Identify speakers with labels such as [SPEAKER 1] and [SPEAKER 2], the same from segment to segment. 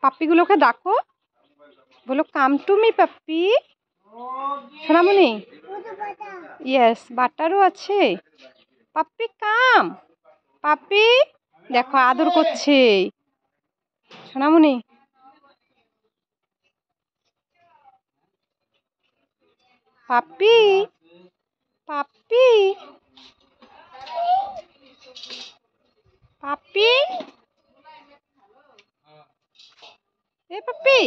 [SPEAKER 1] পাপ্পিগুলোকে ডাকো, বলো come to me puppy. সোনামণি, ইয়েস, বাটারও আছে। পাপ্পি কাম, পাপ্পি দেখো আদর করছে সোনামণি। পাপ্পি, পাপ্পি, পাপ্পি, এ পাপ্পি,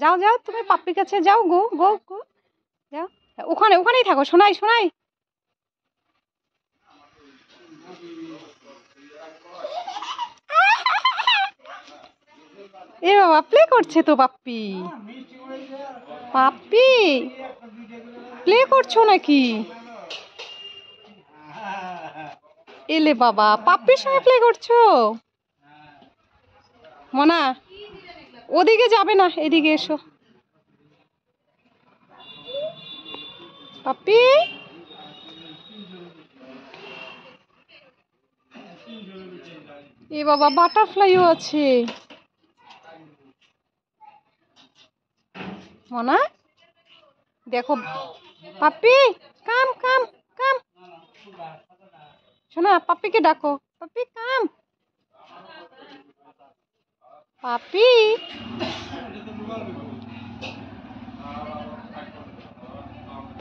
[SPEAKER 1] যাও যাও, তুমি পাপ্পির কাছে যাও, গো গো গো, যাও। ওখানেই থাকো, শোনাই শোনাই। এ বাবা, প্লে করছে তো পাপ্পি। পাপ্পি প্লে করছো নাকি? এলে বাবা, পাপ্পির সঙ্গে প্লে করছো। মনা, ওদিকে যাবে না, এদিকে এসো। পাপ্পি, এ বাবা, বাটারফ্লাইও আছে। মনা দেখো, পাপ্পি কাম কাম কাম, শোনা পাপ্পিকে ডাকো, puppy come, puppy,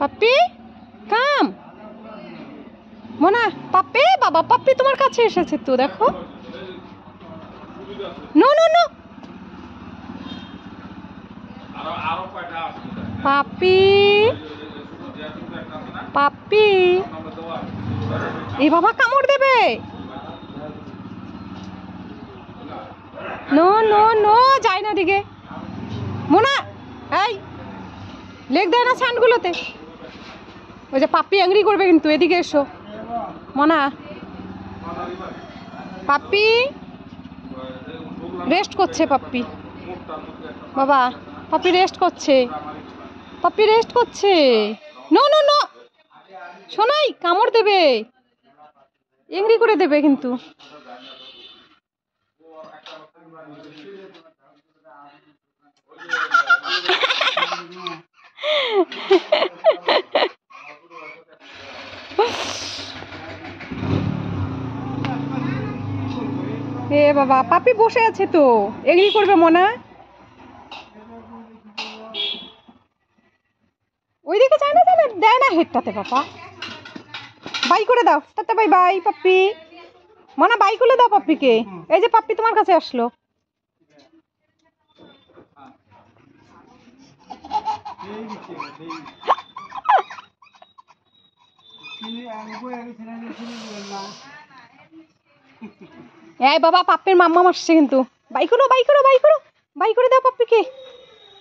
[SPEAKER 1] puppy come. মনা, পাপ্পি, বাবা পাপ্পি তোমার কাছে এসেছে তো, দেখো। No no no, puppy, puppy, এ বাবা কামড় দেবে। নো নো নো, যাই না দিকে। মোনা, এই লেগ দেয় না সানগুলোতে। ওই যে পাপ্পি অ্যাংরি করবে কিন্তু, এদিকে এসো। মোনা, পাপ্পি রেস্ট করছে, পাপ্পি বাবা, পাপ্পি রেস্ট করছে, পাপ্পি রেস্ট করছে। নো নো নো, শোনাই কামড় দেবে, এংরি করে দেবে কিন্তু। এ বাবা, পাপ্পি বসে আছে তো, এগ্রি করবে মনা। ওইদিকে যায় না, দেয় না হেডটাতে। বাবা বাই করে দাও, টাটা বাই বাই পাপ্পি। মনা বাই করে দাও পাপ্পিকে। এই যে পাপ্পি তোমার কাছে আসলো। এই বাবা, পাপ্পির মাম্মা আসছে কিন্তু। বাই করো বাই করো বাই করো, বাই করে দাও পাপ্পিকে।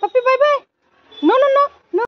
[SPEAKER 1] Puppy bye bye. No no no.